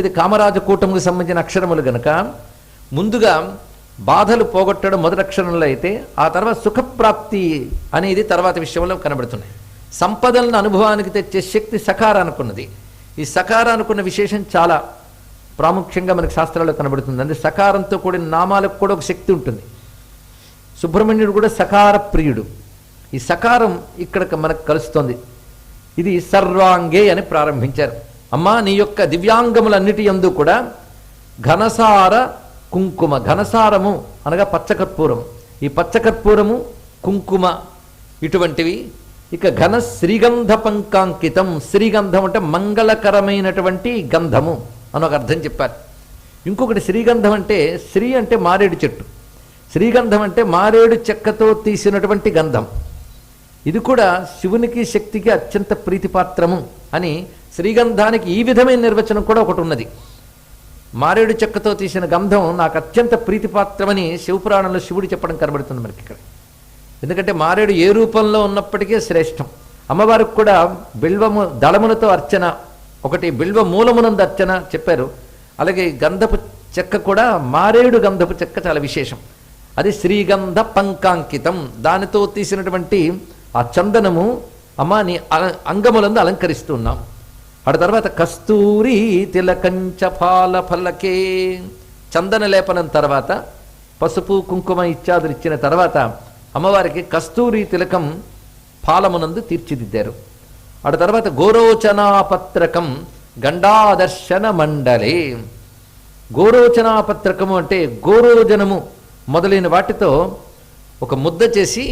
ఇది కామరాజ కూటముకు సంబంధించిన అక్షరములు గనక ముందుగా బాధలు పోగొట్టడం మొదటి అక్షరంలో అయితే ఆ తర్వాత సుఖప్రాప్తి అనేది తర్వాత విషయంలో కనబడుతున్నాయి. సంపదలను అనుభవానికి తెచ్చే శక్తి సకారానుకున్నది. ఈ సకారానుకున్న విశేషం చాలా ప్రాముఖ్యంగా మనకి శాస్త్రాల్లో కనబడుతుంది. అంటే సకారంతో కూడిన నామాలకు కూడా ఒక శక్తి ఉంటుంది. సుబ్రహ్మణ్యుడు కూడా సకార ప్రియుడు. ఈ సకారం ఇక్కడ మనకు కలుస్తోంది. ఇది సర్వాంగే అని ప్రారంభించారు. అమ్మా నీ యొక్క దివ్యాంగములన్నిటి యందు కూడా ఘనసార కుంకుమ, ఘనసారము అనగా పచ్చకర్పూరం, ఈ పచ్చకర్పూరము కుంకుమ ఇటువంటివి. ఇక ఘన శ్రీగంధ పంకాంకితం, శ్రీగంధం అంటే మంగళకరమైనటువంటి గంధము అని ఒక అర్థం చెప్పారు. ఇంకొకటి శ్రీగంధం అంటే శ్రీ అంటే మారేడు చెట్టు, శ్రీగంధం అంటే మారేడు చెక్కతో తీసినటువంటి గంధం. ఇది కూడా శివునికి శక్తికి అత్యంత ప్రీతిపాత్రము అని శ్రీగంధానికి ఈ విధమైన నిర్వచనం కూడా ఒకటి ఉన్నది. మారేడు చెక్కతో తీసిన గంధం నాకు అత్యంత ప్రీతిపాత్రమని శివపురాణంలో శివుడు చెప్పడం కనబడుతుంది మనకి ఇక్కడ. ఎందుకంటే మారేడు ఏ రూపంలో ఉన్నప్పటికీ శ్రేష్టం. అమ్మవారికి కూడా బిల్వము దళములతో అర్చన, ఒకటి బిల్వ మూలమునందు అర్చన చెప్పారు. అలాగే గంధపు చెక్క కూడా మారేడు గంధపు చెక్క చాలా విశేషం. అది శ్రీగంధ పంకాంకితం, దానితో తీసినటువంటి ఆ చందనము అమ్మ నీ అంగములందు అలంకరిస్తున్నాం. ఆ తర్వాత కస్తూరి తిలకంచ ఫాల ఫలకే, చందన లేపనం తర్వాత పసుపు కుంకుమ ఇత్యాదులు ఇచ్చిన తర్వాత అమ్మవారికి కస్తూరి తిలకం ఫాలమునందు తీర్చిదిద్దారు. ఆ తర్వాత గోరోచనాపత్రకం గండాదర్శన మండలే. గోరోచనాపత్రకము అంటే గోరోజనము మొదలైన వాటితో ఒక ముద్ద చేసి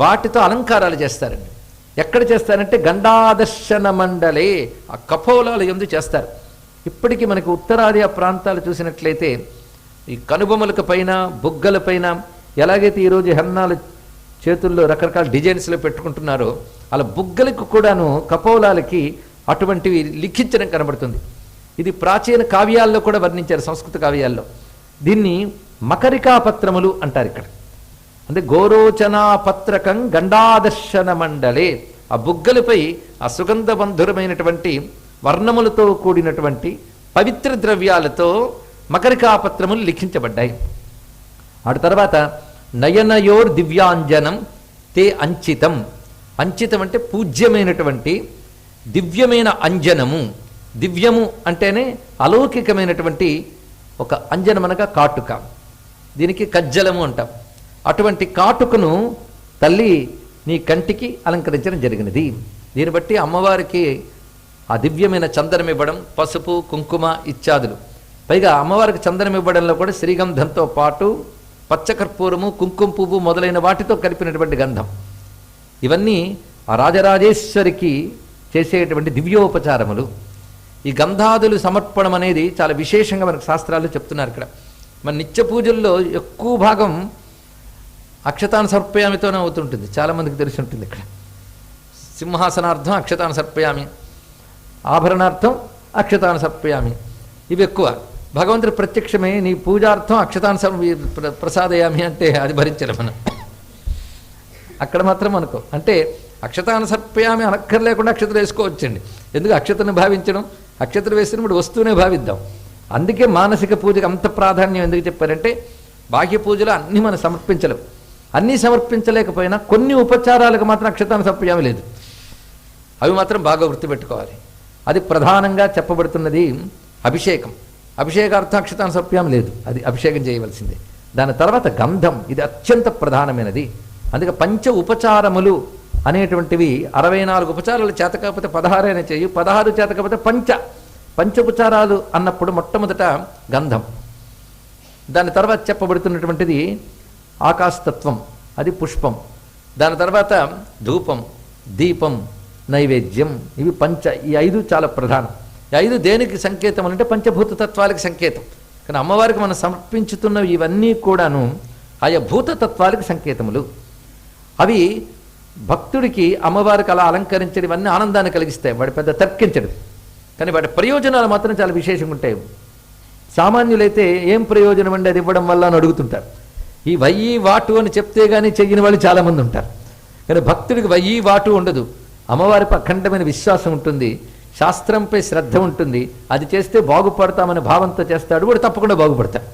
వాటితో అలంకారాలు చేస్తారండి. ఎక్కడ చేస్తారంటే గండాదర్శన మండలే, ఆ కపోలాలు ఎందు చేస్తారు. ఇప్పటికీ మనకి ఉత్తరాది ఆ ప్రాంతాలు చూసినట్లయితే ఈ కనుబొమ్మలకు పైన బుగ్గల పైన ఎలాగైతే ఈరోజు హెన్నాలు చేతుల్లో రకరకాల డిజైన్స్లో పెట్టుకుంటున్నారో అలా బుగ్గలకు కూడాను కపోలాలకి అటువంటివి లిఖించడం కనబడుతుంది. ఇది ప్రాచీన కావ్యాల్లో కూడా వర్ణించారు, సంస్కృత కావ్యాల్లో. దీన్ని మకరికాపత్రములు అంటారు ఇక్కడ. అంటే గోరోచనాపత్రకం గండాదర్శన మండలే, ఆ బుగ్గలపై ఆ సుగంధబంధురమైనటువంటి వర్ణములతో కూడినటువంటి పవిత్ర ద్రవ్యాలతో మకరికాపత్రములు లిఖించబడ్డాయి. ఆ తర్వాత నయనయోర్ దివ్యాంజనం తే అంచితం. అంచితం అంటే పూజ్యమైనటువంటి దివ్యమైన అంజనము. దివ్యము అంటేనే అలౌకికమైనటువంటి ఒక అంజనం అనగా కాటుక, దీనికి కజ్జలము అంటాం. అటువంటి కాటుకను తల్లి నీ కంటికి అలంకరించడం జరిగినది. దీన్ని బట్టి అమ్మవారికి ఆ దివ్యమైన చందనం ఇవ్వడం, పసుపు కుంకుమ ఇత్యాదులు. పైగా అమ్మవారికి చందనం ఇవ్వడంలో కూడా శ్రీగంధంతో పాటు పచ్చకర్పూరము కుంకుమ పువ్వు మొదలైన వాటితో కలిపినటువంటి గంధం. ఇవన్నీ ఆ రాజరాజేశ్వరికి చేసేటువంటి దివ్యోపచారములు. ఈ గంధాదులు సమర్పణం అనేది చాలా విశేషంగా మనకు శాస్త్రాలు చెప్తున్నారు. ఇక్కడ మన నిత్య పూజల్లో ఎక్కువ భాగం అక్షతాను సమర్పయామితోనే అవుతుంటుంది. చాలామందికి తెలిసి ఉంటుంది. ఇక్కడ సింహాసనార్థం అక్షతాను సమర్పయామి, ఆభరణార్థం అక్షతాను సమర్పయామి, ఇవి ఎక్కువ. భగవంతుడి ప్రత్యక్షమే నీ పూజార్థం అక్షతాను ప్రసాదయామి అంటే అది భరించలేం మనం. అక్కడ మాత్రం అనుకో అంటే అక్షతాను సమర్పయామి అనక్కర్లేకుండా అక్షతలు వేసుకోవచ్చండి. ఎందుకు అక్షతను భావించడం, అక్షతలు వేసినప్పుడు వస్తువునే భావిద్దాం. అందుకే మానసిక పూజకు అంత ప్రాధాన్యం ఎందుకు చెప్పారంటే బాహ్య పూజలు అన్నీ మనం సమర్పించలేం. అన్నీ సమర్పించలేకపోయినా కొన్ని ఉపచారాలకు మాత్రం అక్షతాను సమర్పయామి లేదు, అవి మాత్రం బాగా గుర్తుపెట్టుకోవాలి. అది ప్రధానంగా చెప్పబడుతున్నది అభిషేకం. అభిషేకార్థం అక్షతాను సమర్పయామి లేదు, అది అభిషేకం చేయవలసిందే. దాని తర్వాత గంధం, ఇది అత్యంత ప్రధానమైనది. అందుకే పంచ ఉపచారములు అనేటువంటివి 64 ఉపచారాలు చేత కాకపోతే 16 అయినా చేయు, 16 చేత కాకపోతే పంచోపచారాలు అన్నప్పుడు మొట్టమొదట గంధం. దాని తర్వాత చెప్పబడుతున్నటువంటిది ఆకాశతత్వం, అది పుష్పం. దాని తర్వాత ధూపం, దీపం, నైవేద్యం, ఇవి ఈ 5 చాలా ప్రధానం. ఈ 5 దేనికి సంకేతం అంటే పంచభూత తత్వాలకి సంకేతం. కానీ అమ్మవారికి మనం సమర్పించుతున్న ఇవన్నీ కూడాను ఆయా భూతతత్వాలకు సంకేతములు. అవి భక్తుడికి అమ్మవారికి అలా అలంకరించడం ఇవన్నీ ఆనందాన్ని కలిగిస్తాయి, వాడి పెద్ద తర్కించడు. కానీ వాటి ప్రయోజనాలు మాత్రం చాలా విశేషంగా ఉంటాయి. సామాన్యులైతే ఏం ప్రయోజనం అండి అది ఇవ్వడం వల్ల అని అడుగుతుంటారు. ఈ వయ్యి వాటు అని చెప్తే కానీ చెయ్యని వాళ్ళు చాలామంది ఉంటారు. కానీ భక్తుడికి వయ్యి వాటు ఉండదు. అమ్మవారికి అఖండమైన విశ్వాసం ఉంటుంది. శాస్త్రంపై శ్రద్ధ ఉంటుంది, అది చేస్తే బాగుపడతామనే భావంతో చేస్తాడు, వాడు తప్పకుండా బాగుపడతాడు.